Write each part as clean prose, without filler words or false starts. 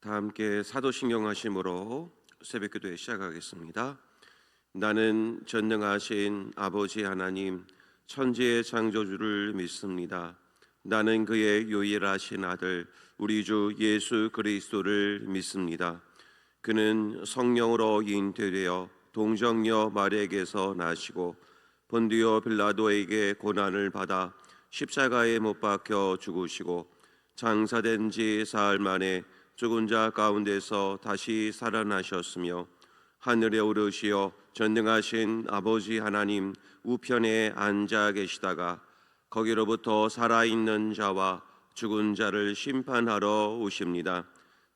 다 함께 사도신경 하심으로 새벽기도에 시작하겠습니다. 나는 전능하신 아버지 하나님 천지의 창조주를 믿습니다. 나는 그의 유일하신 아들 우리 주 예수 그리스도를 믿습니다. 그는 성령으로 잉태되어 동정녀 마리아에게서 나시고 본디오 빌라도에게 고난을 받아 십자가에 못 박혀 죽으시고 장사된 지 사흘 만에 죽은 자 가운데서 다시 살아나셨으며 하늘에 오르시어 전능하신 아버지 하나님 우편에 앉아 계시다가 거기로부터 살아있는 자와 죽은 자를 심판하러 오십니다.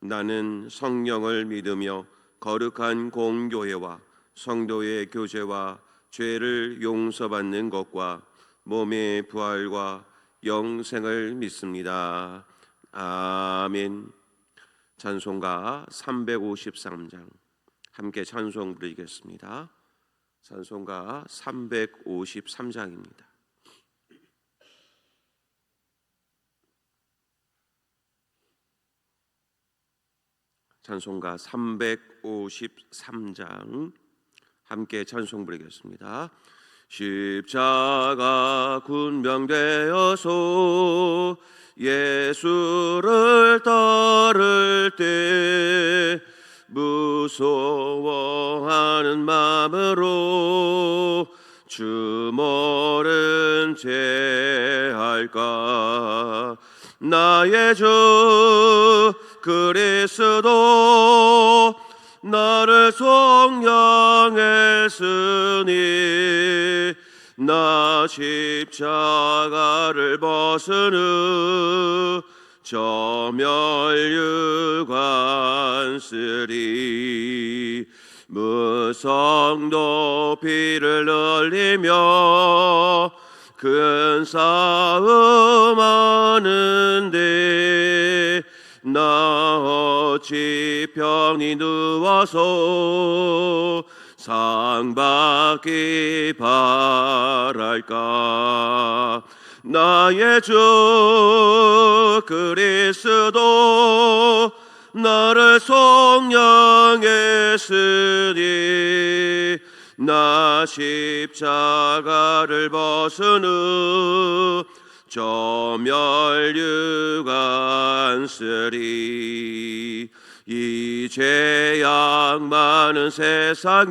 나는 성령을 믿으며 거룩한 공교회와 성도의 교제와 죄를 용서받는 것과 몸의 부활과 영생을 믿습니다. 아멘. 찬송가 353장 함께 찬송 부르겠습니다. 찬송가 353장입니다. 찬송가 353장 함께 찬송 부르겠습니다. 십자가 군병되어서 예수를 따를 때 무서워하는 마음으로 주 모른 채 할까. 나의 주 그리스도 나를 속량했으니 나 십자가를 벗은 후 저 멸류관 쓰리. 무성 높이를 흘리며 큰 싸움 하는데 나 어찌 편히 누워서 상 받기 바랄까. 나의 주 그리스도 나를 속량했으니 나 십자가를 벗은 후 저 멸류관 쓰리. 이 죄악 많은 세상에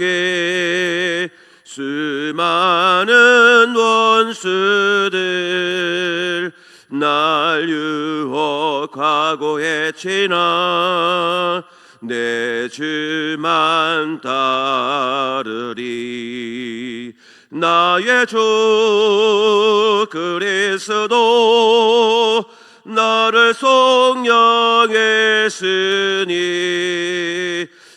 수많은 원수들 날 유혹하고 해치나 내 주만 따르리. 나의 주 그리스도 나를 속량했으니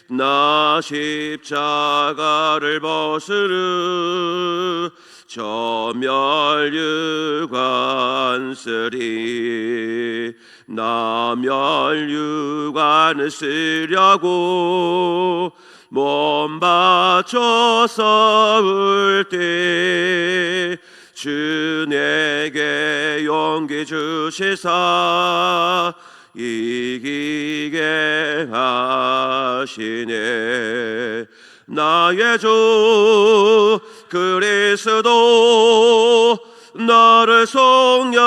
나 십자가를 벗은 후 저 멸류관 쓰리. 나 멸류관을 쓰려고 몸 바쳐 싸울 때 주 내게 용기 주시사 이기게 하시네. 나의 주 그리스도 나를 속량했으니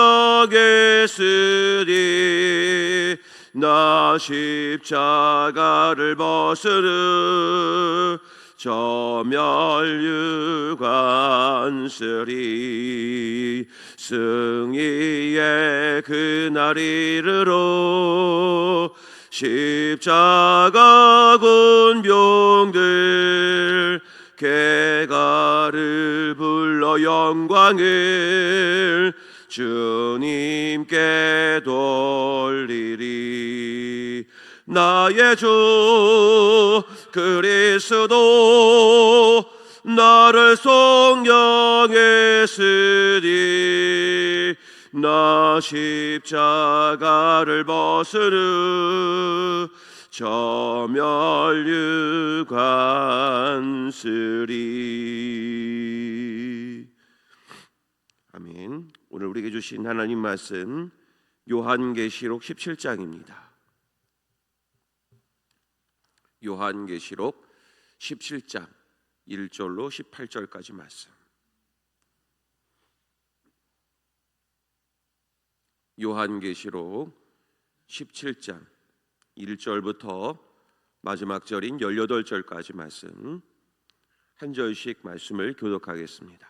나 십자가를 벗은 후 저 멸류관 쓰리. 승리의 그날 이르러 십자가 군병들 개가를 불러 영광을 주님께 돌리리. 나의 주 그리스도 나를 속량했으니 나 십자가를 벗은 후 저 멸류관 쓰리. 아멘. 오늘 우리에게 주신 하나님 말씀 요한계시록 17장입니다. 요한계시록 17장 1절로 18절까지 말씀. 요한계시록 17장 1절부터 마지막 절인 18절까지 말씀, 한 절씩 말씀을 교독하겠습니다.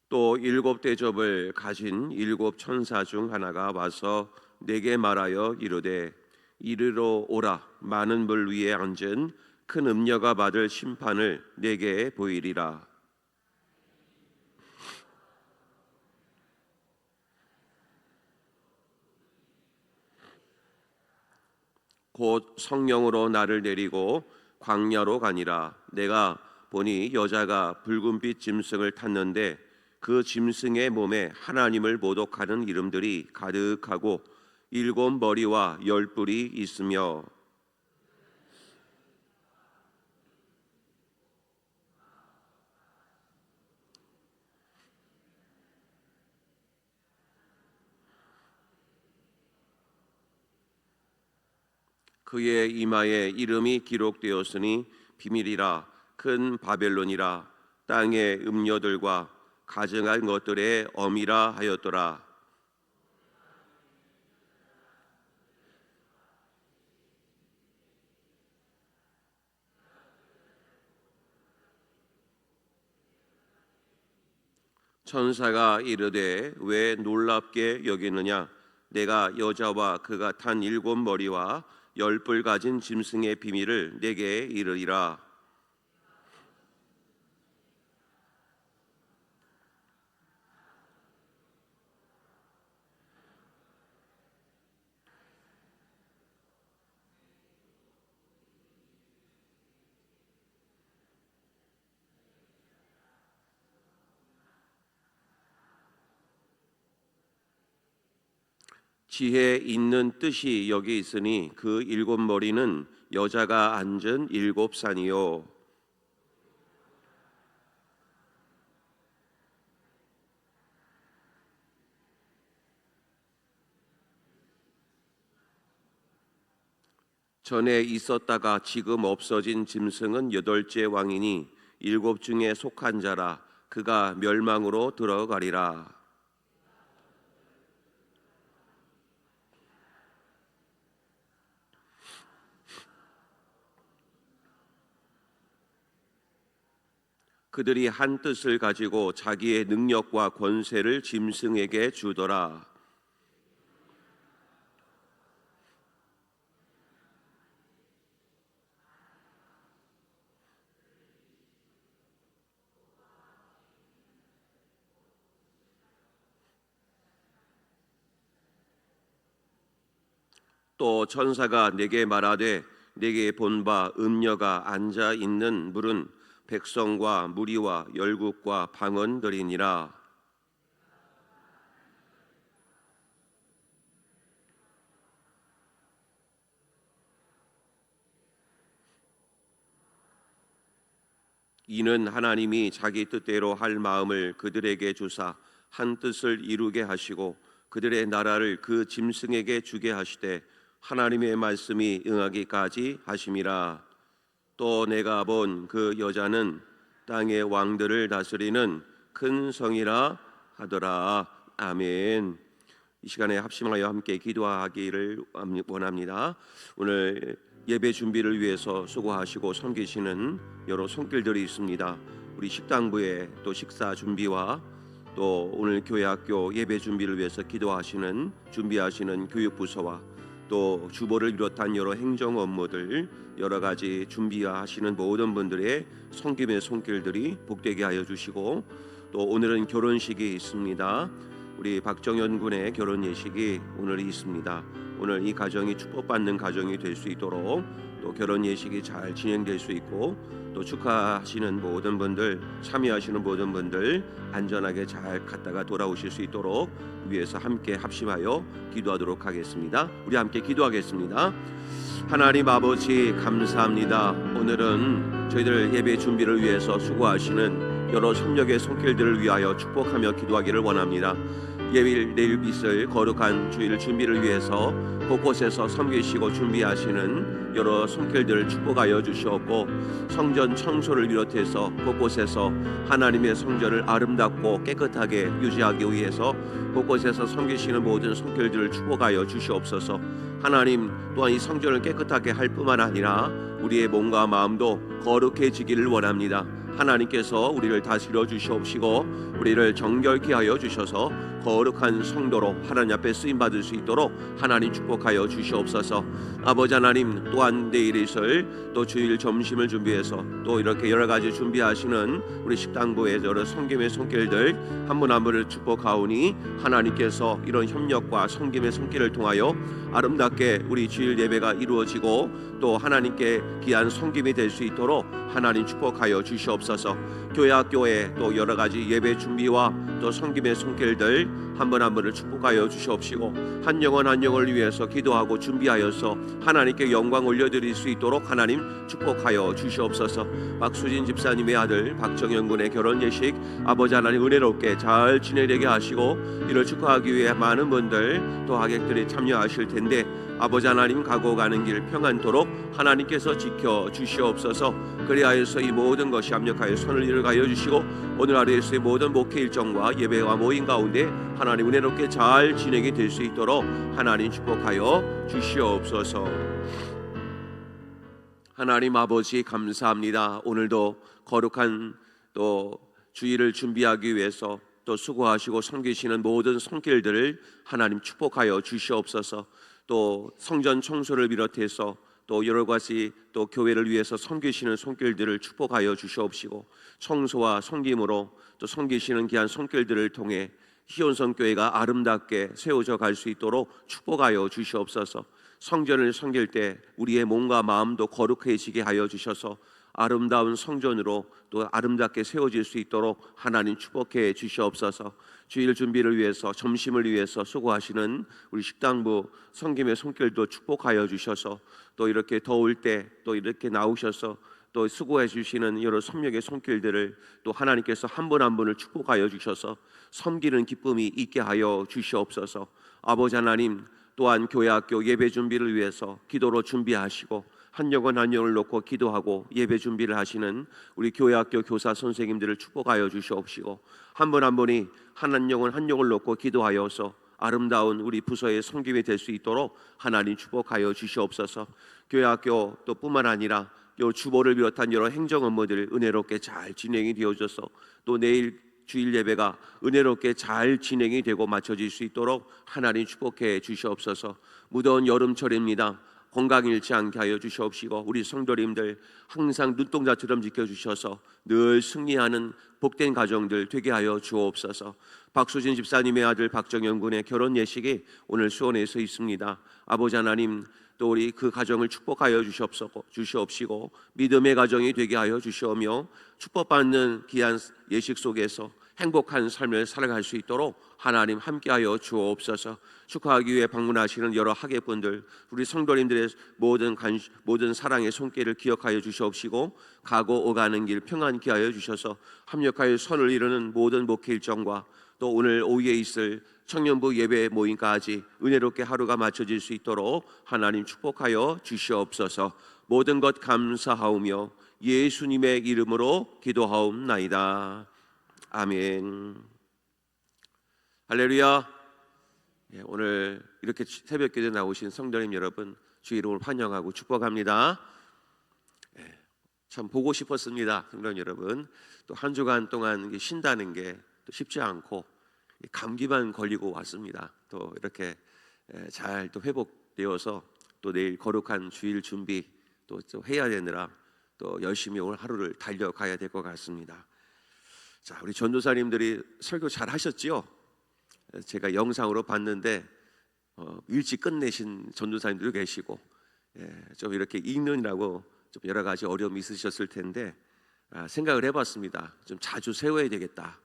또 7 대접을 가진 7 천사 중 하나가 와서 내게 말하여 이르되 이리로 오라. 많은 물 위에 앉은 큰 음녀가 받을 심판을 내게 보이리라. 곧 성령으로 나를 데리고 광야로 가니라. 내가 보니 여자가 붉은빛 짐승을 탔는데 그 짐승의 몸에 하나님을 모독하는 이름들이 가득하고 7 머리와 10 뿔이 있으며 그의 이마에 이름이 기록되었으니 비밀이라. 큰 바벨론이라. 땅의 음녀들과 가증한 것들의 어미라 하였더라. 천사가 이르되 왜 놀랍게 여기느냐. 내가 여자와 그가 탄 7 머리와 10 뿔 가진 짐승의 비밀을 내게 이르리라. 지혜 있는 뜻이 여기 있으니 그 7 머리는 여자가 앉은 7 산이요. 전에 있었다가 지금 없어진 짐승은 8째 왕이니 7 중에 속한 자라. 그가 멸망으로 들어가리라. 그들이 한 뜻을 가지고 자기의 능력과 권세를 짐승에게 주더라. 또 천사가 내게 말하되 내게 본 바 음녀가 앉아 있는 물은 백성과 무리와 열국과 방언들이니라. 이는 하나님이 자기 뜻대로 할 마음을 그들에게 주사 한 뜻을 이루게 하시고 그들의 나라를 그 짐승에게 주게 하시되 하나님의 말씀이 응하기까지 하심이라. 또 내가 본 그 여자는 땅의 왕들을 다스리는 큰 성이라 하더라. 아멘. 이 시간에 합심하여 함께 기도하기를 원합니다. 오늘 예배 준비를 위해서 수고하시고 섬기시는 여러 손길들이 있습니다. 우리 식당부에 또 식사 준비와 또 오늘 교회학교 예배 준비를 위해서 기도하시는 준비하시는 교육부서와 또 주보를 비롯한 여러 행정 업무들 여러 가지 준비하시는 모든 분들의 섬김의 손길들이 복되게 하여 주시고 또 오늘은 결혼식이 있습니다. 우리 박정현 군의 결혼 예식이 오늘 있습니다. 오늘 이 가정이 축복받는 가정이 될 수 있도록 또 결혼 예식이 잘 진행될 수 있고 또 축하하시는 모든 분들 참여하시는 모든 분들 안전하게 잘 갔다가 돌아오실 수 있도록 위해서 함께 합심하여 기도하도록 하겠습니다. 우리 함께 기도하겠습니다. 하나님 아버지 감사합니다. 오늘은 저희들 예배 준비를 위해서 수고하시는 여러 협력의 손길들을 위하여 축복하며 기도하기를 원합니다. 예일 내일 있을 거룩한 주일 준비를 위해서 곳곳에서 섬기시고 준비하시는 여러 손길들을 축복하여 주시옵고, 성전 청소를 비롯해서 곳곳에서 하나님의 성전을 아름답고 깨끗하게 유지하기 위해서 곳곳에서 섬기시는 모든 손길들을 축복하여 주시옵소서. 하나님 또한 이 성전을 깨끗하게 할 뿐만 아니라 우리의 몸과 마음도 거룩해지기를 원합니다. 하나님께서 우리를 다스려 주시옵시고 우리를 정결케 하여 주셔서 거룩한 성도로 하나님 앞에 쓰임 받을 수 있도록 하나님 축복하여 주시옵소서. 아버지 하나님, 또한 내일 있을 또 주일 점심을 준비해서 또 이렇게 여러 가지 준비하시는 우리 식당부의 여러 섬김의 손길들 한 분 한 분을 축복하오니, 하나님께서 이런 협력과 섬김의 손길을 통하여 아름답게 우리 주일 예배가 이루어지고 또 하나님께 귀한 섬김이 될 수 있도록 하나님 축복하여 주시옵소서. 교회 학교에 또 여러 가지 예배 준비와 또 섬김의 손길들 한 분 한 분을 축복하여 주시옵시고, 한 영혼 한 영혼을 위해서 기도하고 준비하여서 하나님께 영광 올려드릴 수 있도록 하나님 축복하여 주시옵소서. 박수진 집사님의 아들 박정현 군의 결혼 예식 아버지 하나님 은혜롭게 잘 지내게 하시고, 이를 축하하기 위해 많은 분들 또 하객들이 참여하실 텐데 아버지 하나님 가고 가는 길 평안토록 하나님께서 지켜 주시옵소서. 그리하여서 이 모든 것이 합력하여 선을 이루게 주시고, 오늘 하루에서의 모든 목회 일정과 예배와 모임 가운데 하나님 은혜롭게 잘 진행이 될 수 있도록 하나님 축복하여 주시옵소서. 하나님 아버지 감사합니다. 오늘도 거룩한 또 주일을 준비하기 위해서 또 수고하시고 섬기시는 모든 손길들을 하나님 축복하여 주시옵소서. 또 성전 청소를 비롯해서 또 여러 가지 또 교회를 위해서 섬기시는 손길들을 축복하여 주시옵시고, 청소와 섬김으로 또 섬기시는 귀한 손길들을 통해 희원성 교회가 아름답게 세워져 갈 수 있도록 축복하여 주시옵소서. 성전을 섬길 때 우리의 몸과 마음도 거룩해지게 하여 주셔서 아름다운 성전으로 또 아름답게 세워질 수 있도록 하나님 축복해 주시옵소서. 주일 준비를 위해서 점심을 위해서 수고하시는 우리 식당부 섬김의 손길도 축복하여 주셔서, 또 이렇게 더울 때 또 이렇게 나오셔서 또 수고해 주시는 여러 섬력의 손길들을 또 하나님께서 한 분 한 분을 축복하여 주셔서 섬기는 기쁨이 있게 하여 주시옵소서. 아버지 하나님, 또한 교회 학교 예배 준비를 위해서 기도로 준비하시고 한 영혼 한 영혼을 놓고 기도하고 예배 준비를 하시는 우리 교회 학교 교사 선생님들을 축복하여 주시옵시고, 한 분 한 분이 한 영혼 한 영혼을 놓고 기도하여서 아름다운 우리 부서의 섬김이 될 수 있도록 하나님 축복하여 주시옵소서. 교회 학교 또 뿐만 아니라 요 주보를 비롯한 여러 행정 업무들 은혜롭게 잘 진행이 되어져서 또 내일 주일 예배가 은혜롭게 잘 진행이 되고 마쳐질 수 있도록 하나님 축복해 주시옵소서. 무더운 여름철입니다. 건강 잃지 않게 하여 주시옵시고, 우리 성도님들 항상 눈동자처럼 지켜주셔서 늘 승리하는 복된 가정들 되게 하여 주옵소서. 박수진 집사님의 아들 박정현 군의 결혼 예식이 오늘 수원에서 있습니다. 아버지 하나님, 또 우리 그 가정을 축복하여 주시옵시고 믿음의 가정이 되게 하여 주시오며, 축복받는 귀한 예식 속에서 행복한 삶을 살아갈 수 있도록 하나님 함께하여 주옵소서. 축하하기 위해 방문하시는 여러 하객분들, 우리 성도님들의 모든 사랑의 손길을 기억하여 주시옵시고, 가고 오가는 길 평안케 하여 주셔서 합력하여 선을 이루는 모든 목회 일정과 또 오늘 오후에 있을 청년부 예배 모임까지 은혜롭게 하루가 마쳐질 수 있도록 하나님 축복하여 주시옵소서. 모든 것 감사하오며 예수님의 이름으로 기도하옵나이다. 아멘. 할렐루야. 오늘 이렇게 새벽기도에 나오신 성도님 여러분, 주의 이름으로 환영하고 축복합니다. 참 보고 싶었습니다. 성도님 여러분, 또 한 주간 동안 쉰다는 게 또 쉽지 않고 감기만 걸리고 왔습니다. 또 이렇게 잘 또 회복되어서 또 내일 거룩한 주일 준비 또 해야 되느라 또 열심히 오늘 하루를 달려가야 될 것 같습니다. 자, 우리 전도사님들이 설교 잘 하셨지요? 제가 영상으로 봤는데 일찍 끝내신 전도사님들도 계시고, 좀 이렇게 읽느라고 좀 여러 가지 어려움이 있으셨을 텐데 생각을 해봤습니다. 좀 자주 세워야 되겠다.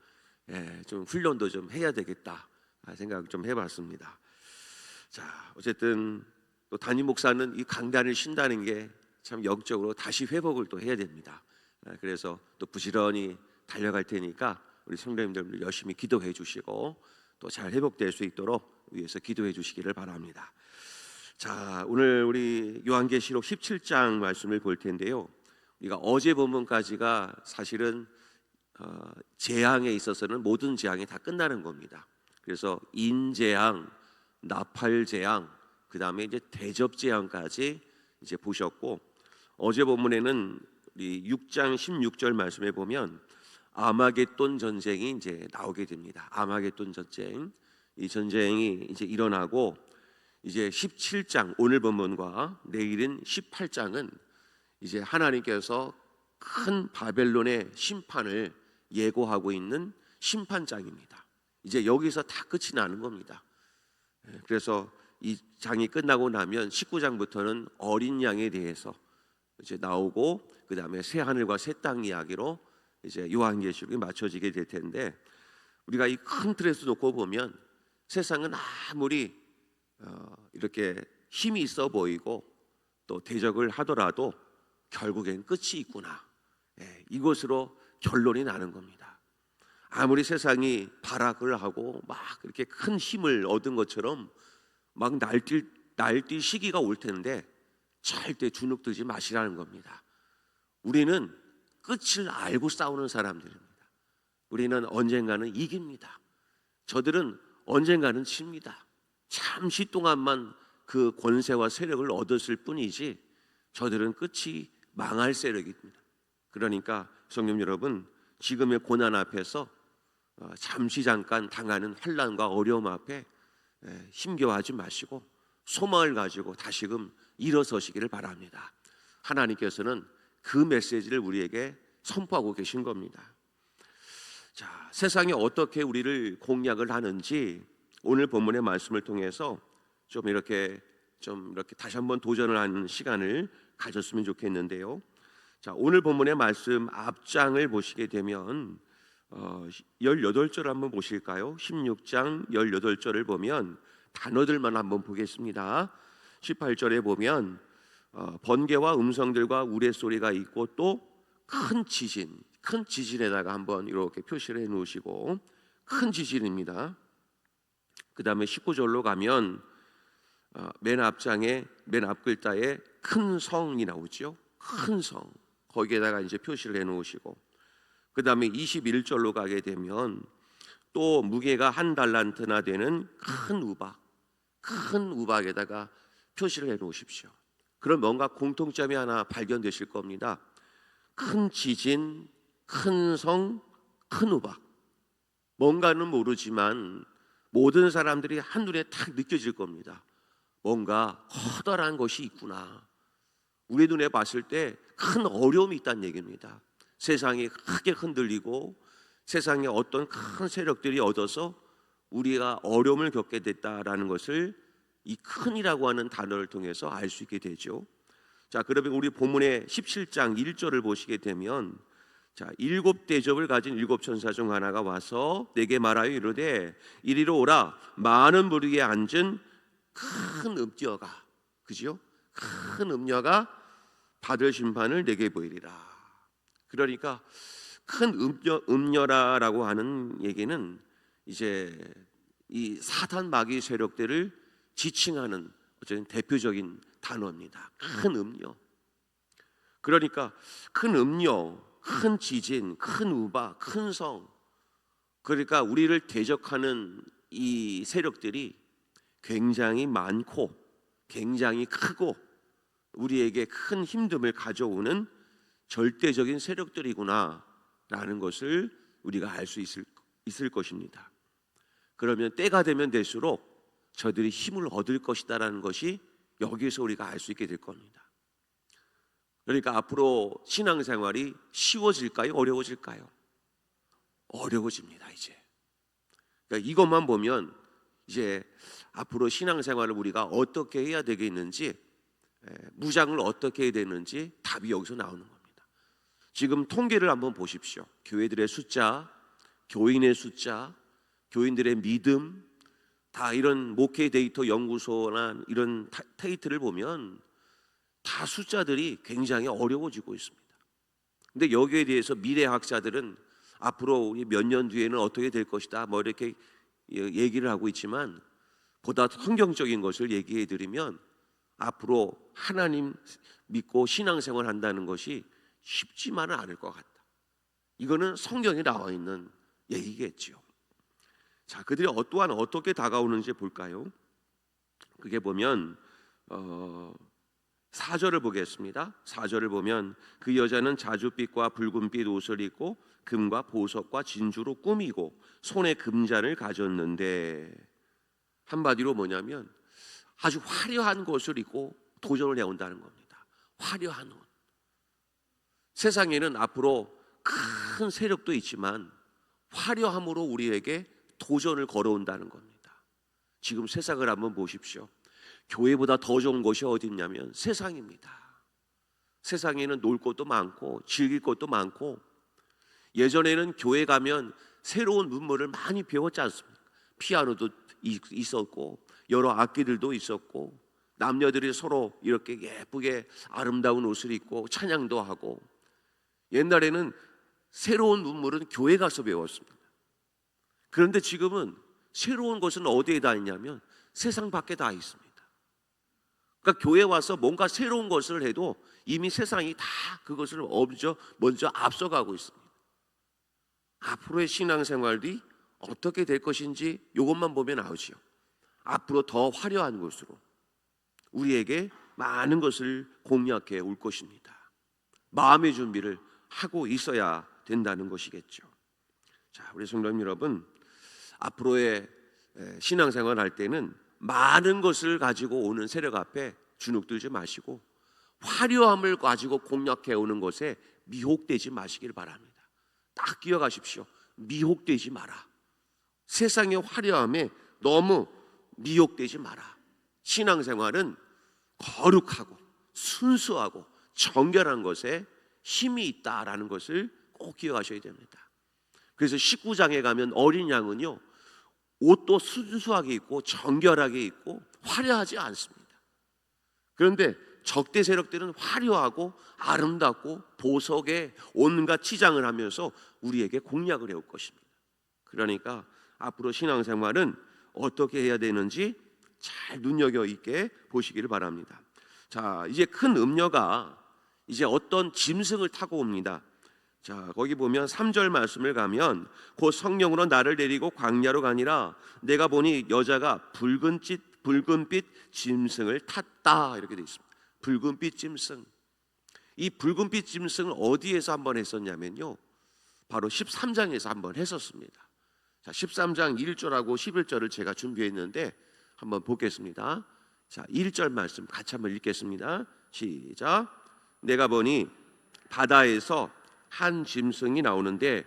좀 훈련도 좀 해야 되겠다. 생각 좀 해봤습니다. 자, 어쨌든 또 담임 목사는 이 강단을 쉰다는 게 참 영적으로 다시 회복을 또 해야 됩니다. 그래서 또 부지런히 달려갈 테니까 우리 성도님들 열심히 기도해 주시고 또 잘 회복될 수 있도록 위해서 기도해 주시기를 바랍니다. 자, 오늘 우리 요한계시록 17장 말씀을 볼 텐데요. 우리가 어제 본문까지가 사실은 재앙에 있어서는 모든 재앙이 다 끝나는 겁니다. 그래서 인재앙, 나팔재앙, 그 다음에 이제 대접재앙까지 이제 보셨고, 어제 본문에는 우리 6장 16절 말씀에 보면 아마겟돈 전쟁이 이제 나오게 됩니다. 아마겟돈 전쟁, 이 전쟁이 이제 일어나고 이제 17장 오늘 본문과 내일인 18장은 이제 하나님께서 큰 바벨론의 심판을 예고하고 있는 심판장입니다. 이제 여기서 다 끝이 나는 겁니다. 그래서 이 장이 끝나고 나면 19장부터는 어린 양에 대해서 이제 나오고, 그 다음에 새 하늘과 새 땅 이야기로 이제 요한계시록이 맞춰지게 될 텐데, 우리가 이 큰 틀에서 놓고 보면 세상은 아무리 이렇게 힘이 있어 보이고 또 대적을 하더라도 결국엔 끝이 있구나, 이것으로 결론이 나는 겁니다. 아무리 세상이 발악을 하고 막 이렇게 큰 힘을 얻은 것처럼 막 날뛸 시기가 올 텐데 절대 주눅들지 마시라는 겁니다. 우리는 끝을 알고 싸우는 사람들입니다. 우리는 언젠가는 이깁니다. 저들은 언젠가는 칩니다. 잠시 동안만 그 권세와 세력을 얻었을 뿐이지 저들은 끝이 망할 세력입니다. 그러니까 성령 여러분, 지금의 고난 앞에서 잠시 잠깐 당하는 환난과 어려움 앞에 힘겨워하지 마시고 소망을 가지고 다시금 일어서시기를 바랍니다. 하나님께서는 그 메시지를 우리에게 선포하고 계신 겁니다. 자, 세상이 어떻게 우리를 공략을 하는지 오늘 본문의 말씀을 통해서 좀 이렇게 다시 한번 도전을 하는 시간을 가졌으면 좋겠는데요. 자, 오늘 본문의 말씀 앞장을 보시게 되면 18절 한번 보실까요? 16장 18절을 보면 단어들만 한번 보겠습니다. 18절에 보면 번개와 음성들과 우레소리가 있고 또 큰 지진에다가 한번 이렇게 표시를 해 놓으시고, 큰 지진입니다. 그 다음에 19절로 가면 맨 앞장에 맨 앞글자에 큰 성이 나오죠. 큰 성, 거기에다가 이제 표시를 해 놓으시고, 그 다음에 21절로 가게 되면 또 무게가 1달란트나 되는 큰 우박에다가 표시를 해 놓으십시오. 그럼 뭔가 공통점이 하나 발견되실 겁니다. 큰 지진, 큰 성, 큰 우박. 뭔가는 모르지만 모든 사람들이 한눈에 딱 느껴질 겁니다. 뭔가 커다란 것이 있구나. 우리 눈에 봤을 때 큰 어려움이 있다는 얘기입니다. 세상이 크게 흔들리고 세상에 어떤 큰 세력들이 얻어서 우리가 어려움을 겪게 됐다라는 것을 이 큰이라고 하는 단어를 통해서 알 수 있게 되죠. 자, 그러면 우리 본문의 17장 1절을 보시게 되면, 자, 7 대접을 가진 7 천사 중 하나가 와서 내게 말하여 이르되 이리로 오라. 많은 무리에 앉은 큰 음녀가, 그죠? 큰 음녀가 받을 심판을 내게 보이리라. 그러니까 큰 음녀라고 하는 얘기는 이제 이 사탄 마귀 세력들을 지칭하는 어쨌든 대표적인 단어입니다. 큰 음녀. 그러니까 큰 음녀, 큰 지진, 큰 우박, 큰 성. 그러니까 우리를 대적하는 이 세력들이 굉장히 많고 굉장히 크고 우리에게 큰 힘듦을 가져오는 절대적인 세력들이구나 라는 것을 우리가 알 수 있을 것입니다. 그러면 때가 되면 될수록 저들이 힘을 얻을 것이다라는 것이 여기에서 우리가 알 수 있게 될 겁니다. 그러니까 앞으로 신앙생활이 쉬워질까요? 어려워질까요? 어려워집니다. 이제 그러니까 이것만 보면 이제 앞으로 신앙생활을 우리가 어떻게 해야 되겠는지, 무장을 어떻게 해야 되는지 답이 여기서 나오는 겁니다. 지금 통계를 한번 보십시오. 교회들의 숫자, 교인의 숫자, 교인들의 믿음, 다 이런 목회 데이터 연구소나 이런 데이터를 보면 다 숫자들이 굉장히 어려워지고 있습니다. 근데 여기에 대해서 미래학자들은 앞으로 몇 년 뒤에는 어떻게 될 것이다 뭐 이렇게 얘기를 하고 있지만, 보다 성경적인 것을 얘기해 드리면 앞으로 하나님 믿고 신앙생활 한다는 것이 쉽지만은 않을 것 같다. 이거는 성경에 나와 있는 얘기겠지요. 자, 그들이 또한 어떻게 다가오는지 볼까요? 그게 보면 4절을 보겠습니다. 4절을 보면 그 여자는 자줏빛과 붉은빛 옷을 입고 금과 보석과 진주로 꾸미고 손에 금잔을 가졌는데, 한마디로 뭐냐면 아주 화려한 것을 입고 도전을 해온다는 겁니다. 화려한 옷. 세상에는 앞으로 큰 세력도 있지만 화려함으로 우리에게 도전을 걸어온다는 겁니다. 지금 세상을 한번 보십시오. 교회보다 더 좋은 곳이 어디 있냐면 세상입니다. 세상에는 놀 곳도 많고 즐길 것도 많고, 예전에는 교회 가면 새로운 문물을 많이 배웠지 않습니까? 피아노도 있었고 여러 악기들도 있었고, 남녀들이 서로 이렇게 예쁘게 아름다운 옷을 입고 찬양도 하고, 옛날에는 새로운 문물은 교회 가서 배웠습니다. 그런데 지금은 새로운 것은 어디에 다 있냐면 세상 밖에 다 있습니다. 그러니까 교회 와서 뭔가 새로운 것을 해도 이미 세상이 다 그것을 먼저 앞서가고 있습니다. 앞으로의 신앙생활이 어떻게 될 것인지 이것만 보면 나오지요. 앞으로 더 화려한 것으로 우리에게 많은 것을 공략해 올 것입니다. 마음의 준비를 하고 있어야 된다는 것이겠죠. 자, 우리 성도님 여러분, 앞으로의 신앙생활 할 때는 많은 것을 가지고 오는 세력 앞에 주눅들지 마시고 화려함을 가지고 공략해 오는 것에 미혹되지 마시길 바랍니다. 딱 기억하십시오. 미혹되지 마라. 세상의 화려함에 너무 미혹되지 마라. 신앙생활은 거룩하고 순수하고 정결한 것에 힘이 있다라는 것을 꼭 기억하셔야 됩니다. 그래서 19장에 가면 어린 양은요, 옷도 순수하게 입고 정결하게 입고 화려하지 않습니다. 그런데 적대 세력들은 화려하고 아름답고 보석에 온갖 치장을 하면서 우리에게 공략을 해올 것입니다. 그러니까 앞으로 신앙생활은 어떻게 해야 되는지 잘 눈여겨 있게 보시기를 바랍니다. 자, 이제 큰 음녀가 이제 어떤 짐승을 타고 옵니다. 자, 거기 보면 3절 말씀을 가면 곧 성령으로 나를 데리고 광야로 가니라. 내가 보니 여자가 붉은빛 짐승을 탔다, 이렇게 되어 있습니다. 붉은빛 짐승. 이 붉은빛 짐승을 어디에서 한번 했었냐면요, 바로 13장에서 한번 했었습니다. 자, 13장 1절하고 11절을 제가 준비했는데 한번 보겠습니다. 자, 1절 말씀 같이 한번 읽겠습니다. 시작. 내가 보니 바다에서 한 짐승이 나오는데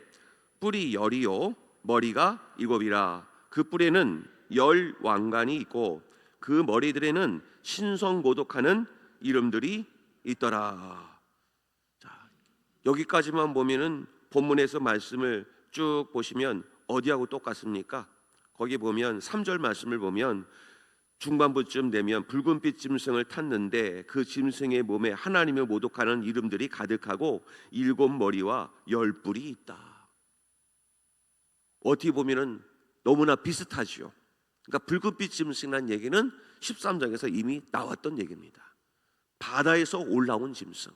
뿔이 10이요 머리가 7이라. 그 뿔에는 10 왕관이 있고 그 머리들에는 신성모독하는 이름들이 있더라. 자, 여기까지만 보면은 본문에서 말씀을 쭉 보시면 어디하고 똑같습니까? 거기 보면 3절 말씀을 보면 중반부쯤 되면 붉은빛 짐승을 탔는데 그 짐승의 몸에 하나님을 모독하는 이름들이 가득하고 7 머리와 10 뿔이 있다. 어떻게 보면은 너무나 비슷하지요. 그러니까 붉은빛 짐승이라는 얘기는 13장에서 이미 나왔던 얘기입니다. 바다에서 올라온 짐승.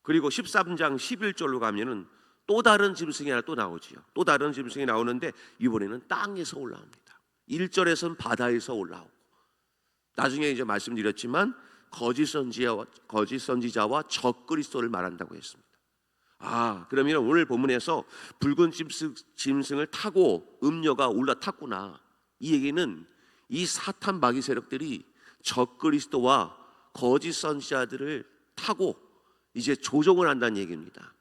그리고 13장 11절로 가면은 또 다른 짐승이 하나 또 나오지요. 또 다른 짐승이 나오는데 이번에는 땅에서 올라옵니다. 1절에서는 바다에서 올라오고, 나중에 이제 말씀드렸지만 거짓 선지자와 적그리스도를 말한다고 했습니다. 아, 그러면 오늘 본문에서 붉은 짐승을 타고 음녀가 올라탔구나. 이 얘기는 이 사탄 마귀 세력들이 적그리스도와 거짓 선지자들을 타고 이제 조종을 한다는 얘기입니다.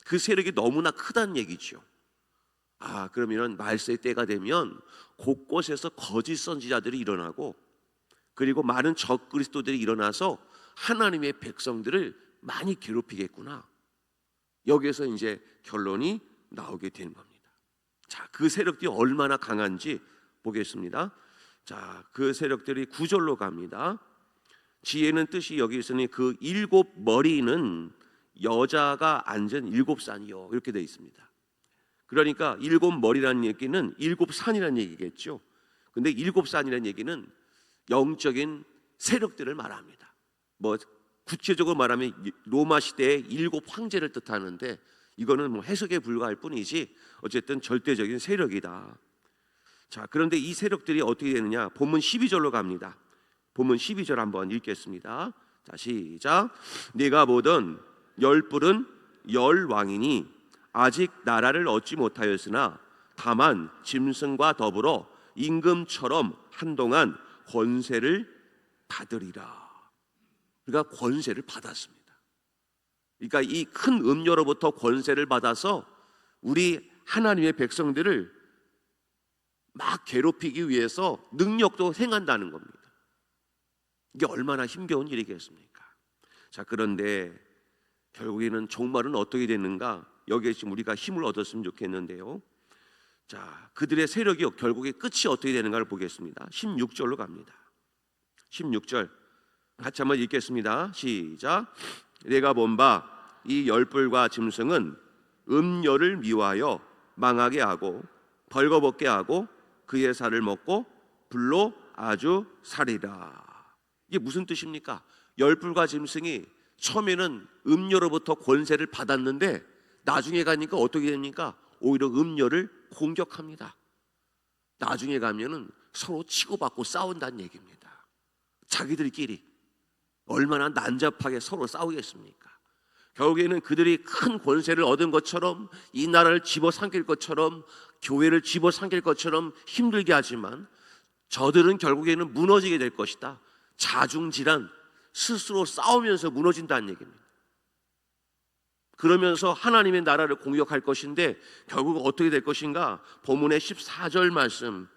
그 세력이 너무나 크다는 얘기죠. 아, 그러면 말세의 때가 되면 곳곳에서 거짓 선지자들이 일어나고, 그리고 많은 적그리스도들이 일어나서 하나님의 백성들을 많이 괴롭히겠구나. 여기에서 이제 결론이 나오게 되는 겁니다. 자, 그 세력들이 얼마나 강한지 보겠습니다. 자, 그 세력들이 9절로 갑니다. 지혜는 뜻이 여기 있으니 그 7 머리는 여자가 앉은 7 산이요, 이렇게 되어 있습니다. 그러니까 7 머리라는 얘기는 7 산이라는 얘기겠죠. 근데 7 산이라는 얘기는 영적인 세력들을 말합니다. 뭐 구체적으로 말하면 로마 시대의 7 황제를 뜻하는데 이거는 뭐 해석에 불과할 뿐이지 어쨌든 절대적인 세력이다. 자, 그런데 이 세력들이 어떻게 되느냐? 본문 12절로 갑니다. 본문 12절 한번 읽겠습니다. 자, 시작. 네가 보던 10뿔은 10왕이니 아직 나라를 얻지 못하였으나 다만 짐승과 더불어 임금처럼 한동안 권세를 받으리라. 그러니까 권세를 받았습니다. 그러니까 이 큰 음료로부터 권세를 받아서 우리 하나님의 백성들을 막 괴롭히기 위해서 능력도 행한다는 겁니다. 이게 얼마나 힘겨운 일이겠습니까? 자, 그런데 결국에는 종말은 어떻게 됐는가? 여기에 지금 우리가 힘을 얻었으면 좋겠는데요. 자, 그들의 세력이 결국에 끝이 어떻게 되는가를 보겠습니다. 16절로 갑니다. 16절 같이 한번 읽겠습니다. 시작. 내가 본 바 이 10뿔과 짐승은 음녀를 미워하여 망하게 하고 벌거벗게 하고 그의 살을 먹고 불로 아주 살이라. 이게 무슨 뜻입니까? 10뿔과 짐승이 처음에는 음녀로부터 권세를 받았는데 나중에 가니까 어떻게 됩니까? 오히려 음녀를 공격합니다. 나중에 가면은 서로 치고받고 싸운다는 얘기입니다. 자기들끼리 얼마나 난잡하게 서로 싸우겠습니까? 결국에는 그들이 큰 권세를 얻은 것처럼 이 나라를 집어삼킬 것처럼 교회를 집어삼킬 것처럼 힘들게 하지만 저들은 결국에는 무너지게 될 것이다. 자중질환, 스스로 싸우면서 무너진다는 얘기입니다. 그러면서 하나님의 나라를 공격할 것인데 결국 어떻게 될 것인가? 본문의 14절 말씀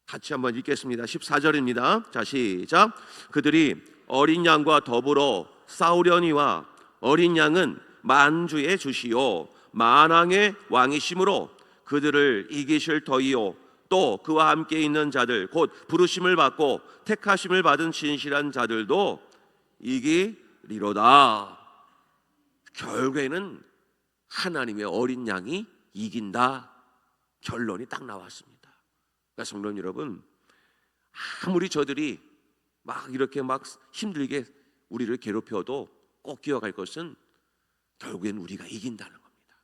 같이 한번 읽겠습니다. 14절입니다. 자, 시작. 그들이 어린 양과 더불어 싸우려니와 어린 양은 만주의 주시요 만왕의 왕이심으로 그들을 이기실 터이요 또 그와 함께 있는 자들 곧 부르심을 받고 택하심을 받은 진실한 자들도 이기리로다. 결국에는 하나님의 어린 양이 이긴다. 결론이 딱 나왔습니다. 그러니까 성도 여러분, 아무리 저들이 막 이렇게 막 힘들게 우리를 괴롭혀도 꼭 기억할 것은 결국엔 우리가 이긴다는 겁니다.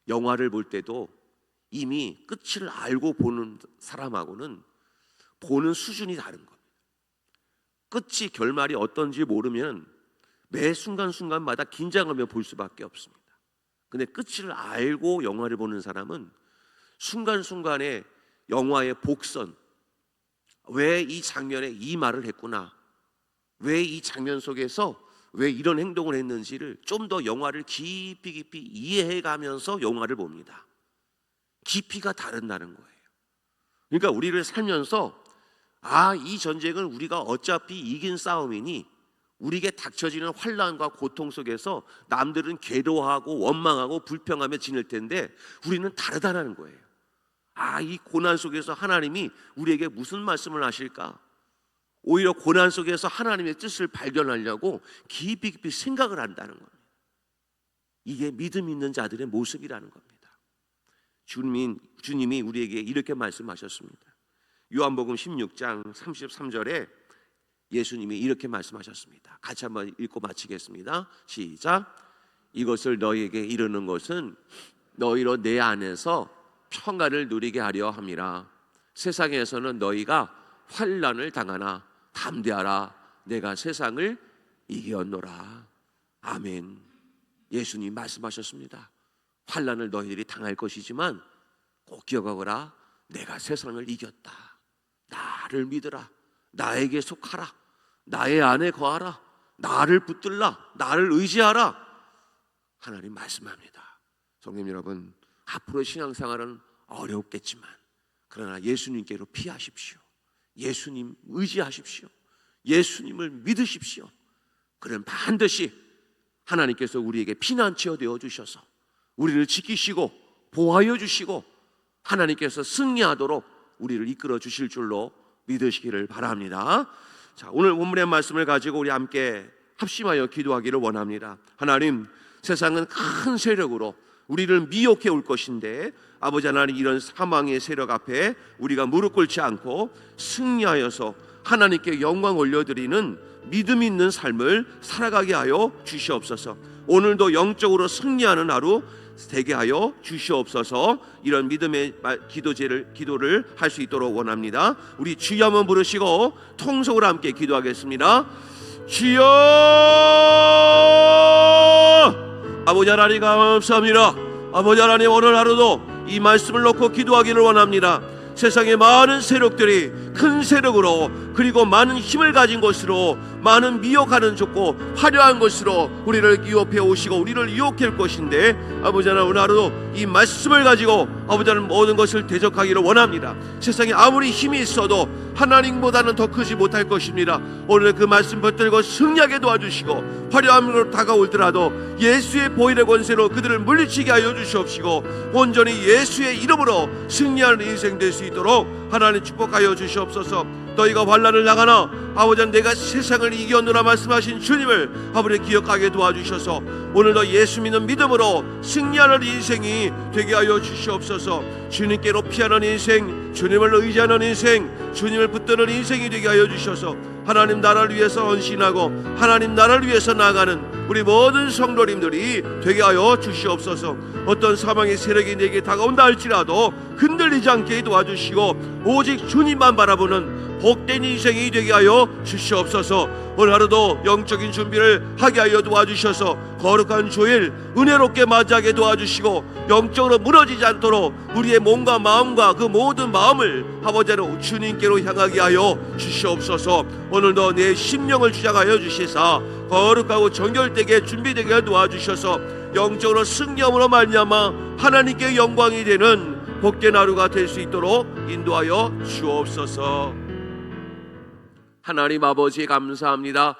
영화를 볼 때도 이미 끝을 알고 보는 사람하고는 보는 수준이 다른 겁니다. 끝이 결말이 어떤지 모르면 매 순간순간마다 긴장하며 볼 수밖에 없습니다. 근데 끝을 알고 영화를 보는 사람은 순간순간에 영화의 복선, 왜 이 장면에 이 말을 했구나, 왜 이 장면 속에서 왜 이런 행동을 했는지를 좀 더 영화를 깊이 이해해가면서 영화를 봅니다. 깊이가 다른다는 거예요. 그러니까 우리를 살면서 이 전쟁은 우리가 어차피 이긴 싸움이니 우리에게 닥쳐지는 환난과 고통 속에서 남들은 괴로워하고 원망하고 불평하며 지낼 텐데 우리는 다르다는 거예요. 이 고난 속에서 하나님이 우리에게 무슨 말씀을 하실까? 오히려 고난 속에서 하나님의 뜻을 발견하려고 깊이 생각을 한다는 겁니다. 이게 믿음 있는 자들의 모습이라는 겁니다. 주님이 우리에게 이렇게 말씀하셨습니다. 요한복음 16장 33절에 예수님이 이렇게 말씀하셨습니다. 같이 한번 읽고 마치겠습니다. 시작. 이것을 너희에게 이르는 것은 너희로 내 안에서 평안을 누리게 하려 함이라. 세상에서는 너희가 환난을 당하나 담대하라. 내가 세상을 이겼노라. 아멘. 예수님 말씀하셨습니다. 환난을 너희들이 당할 것이지만 꼭 기억하거라. 내가 세상을 이겼다. 나를 믿으라. 나에게 속하라. 나의 안에 거하라. 나를 붙들라. 나를 의지하라. 하나님 말씀합니다. 성님 여러분, 앞으로 신앙생활은 어렵겠지만 그러나 예수님께로 피하십시오. 예수님 의지하십시오. 예수님을 믿으십시오. 그럼 반드시 하나님께서 우리에게 피난처 되어 주셔서 우리를 지키시고 보호하여 주시고 하나님께서 승리하도록 우리를 이끌어 주실 줄로 믿으시기를 바랍니다. 자, 오늘 본문의 말씀을 가지고 우리 함께 합심하여 기도하기를 원합니다. 하나님, 세상은 큰 세력으로 우리를 미혹해 올 것인데 아버지 하나님, 이런 사망의 세력 앞에 우리가 무릎 꿇지 않고 승리하여서 하나님께 영광 올려드리는 믿음 있는 삶을 살아가게 하여 주시옵소서. 오늘도 영적으로 승리하는 하루 되게 하여 주시옵소서. 이런 믿음의 기도를 할 수 있도록 원합니다. 우리 주여 한번 부르시고 통성으로 함께 기도하겠습니다. 주여! 아버지 하나님 감사합니다. 아버지 하나님, 오늘 하루도 이 말씀을 놓고 기도하기를 원합니다. 세상의 많은 세력들이 큰 세력으로, 그리고 많은 힘을 가진 것으로, 많은 미혹하는 좋고 화려한 것으로 우리를 유혹해 오시고 우리를 유혹할 것인데, 아버지 하나님, 오늘 하루도 이 말씀을 가지고 아버지 하나님 모든 것을 대적하기를 원합니다. 세상에 아무리 힘이 있어도 하나님보다는 더 크지 못할 것입니다. 오늘 그 말씀 붙들고 승리하게 도와주시고, 화려함으로 다가올더라도 예수의 보혈의 권세로 그들을 물리치게 하여 주시옵시고, 온전히 예수의 이름으로 승리하는 인생 될 수 있도록 하나님 축복하여 주시옵소서. 너희가 환난을 나가나 아버지 하나님, 내가 세상을 이겼노라 말씀하신 주님을 아버지 기억하게 도와주셔서 오늘도 예수 믿는 믿음으로 승리하는 인생이 되게 하여 주시옵소서. 주님께로 피하는 인생, 주님을 의지하는 인생, 주님을 붙드는 인생이 되게 하여 주셔서 하나님 나라를 위해서 헌신하고 하나님 나라를 위해서 나아가는 우리 모든 성도님들이 되게 하여 주시옵소서. 어떤 사망의 세력이 내게 다가온다 할지라도 흔들리지 않게 도와주시고 오직 주님만 바라보는 복된 인생이 되게 하여 주시옵소서. 오늘 하루도 영적인 준비를 하게 하여 도와주셔서 거룩한 주일 은혜롭게 맞이하게 도와주시고, 영적으로 무너지지 않도록 우리의 몸과 마음과 그 모든 마음을 아버지로 주님께로 향하게 하여 주시옵소서. 오늘도 내 심령을 주장하여 주시사 거룩하고 정결되게 준비되게 하여 도와주셔서 영적으로 승리함으로 말미암아 하나님께 영광이 되는 복된 하루가 될 수 있도록 인도하여 주옵소서. 하나님 아버지 감사합니다.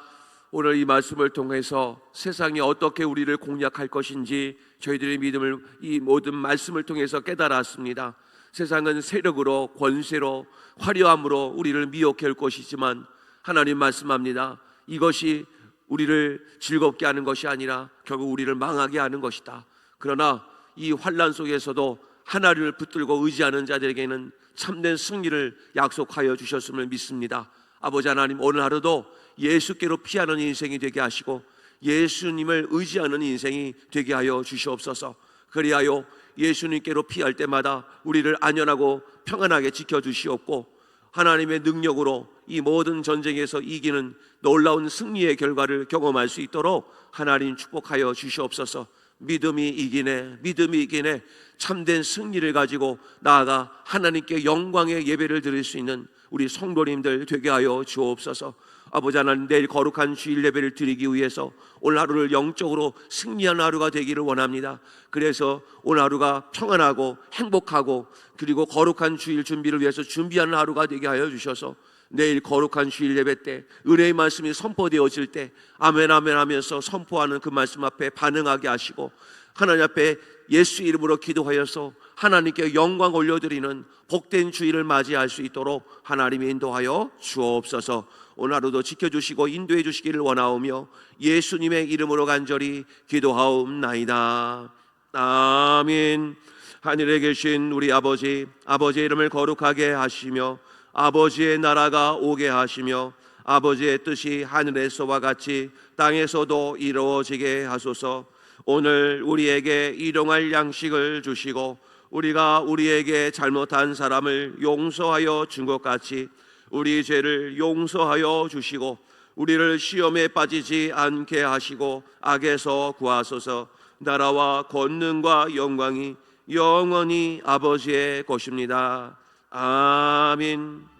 오늘 이 말씀을 통해서 세상이 어떻게 우리를 공략할 것인지 저희들의 믿음을 이 모든 말씀을 통해서 깨달았습니다. 세상은 세력으로, 권세로, 화려함으로 우리를 미혹해 올 것이지만 하나님 말씀합니다. 이것이 우리를 즐겁게 하는 것이 아니라 결국 우리를 망하게 하는 것이다. 그러나 이 환난 속에서도 하나님을 붙들고 의지하는 자들에게는 참된 승리를 약속하여 주셨음을 믿습니다. 아버지 하나님, 오늘 하루도 예수께로 피하는 인생이 되게 하시고 예수님을 의지하는 인생이 되게 하여 주시옵소서. 그리하여 예수님께로 피할 때마다 우리를 안전하고 평안하게 지켜주시옵고 하나님의 능력으로 이 모든 전쟁에서 이기는 놀라운 승리의 결과를 경험할 수 있도록 하나님 축복하여 주시옵소서. 믿음이 이기네, 믿음이 이기네. 참된 승리를 가지고 나아가 하나님께 영광의 예배를 드릴 수 있는 우리 성도님들 되게 하여 주옵소서. 아버지 하나님, 내일 거룩한 주일 예배를 드리기 위해서 오늘 하루를 영적으로 승리하는 하루가 되기를 원합니다. 그래서 오늘 하루가 평안하고 행복하고 그리고 거룩한 주일 준비를 위해서 준비하는 하루가 되게 하여 주셔서 내일 거룩한 주일 예배 때 은혜의 말씀이 선포되어질 때 아멘 아멘 하면서 선포하는 그 말씀 앞에 반응하게 하시고 하나님 앞에 예수 이름으로 기도하여서 하나님께 영광 올려드리는 복된 주일을 맞이할 수 있도록 하나님이 인도하여 주옵소서. 오늘 하루도 지켜주시고 인도해 주시기를 원하오며 예수님의 이름으로 간절히 기도하옵나이다. 아멘. 하늘에 계신 우리 아버지, 아버지의 이름을 거룩하게 하시며 아버지의 나라가 오게 하시며 아버지의 뜻이 하늘에서와 같이 땅에서도 이루어지게 하소서. 오늘 우리에게 일용할 양식을 주시고 우리가 우리에게 잘못한 사람을 용서하여 준 것 같이 우리 죄를 용서하여 주시고 우리를 시험에 빠지지 않게 하시고 악에서 구하소서. 나라와 권능과 영광이 영원히 아버지의 것입니다. 아멘.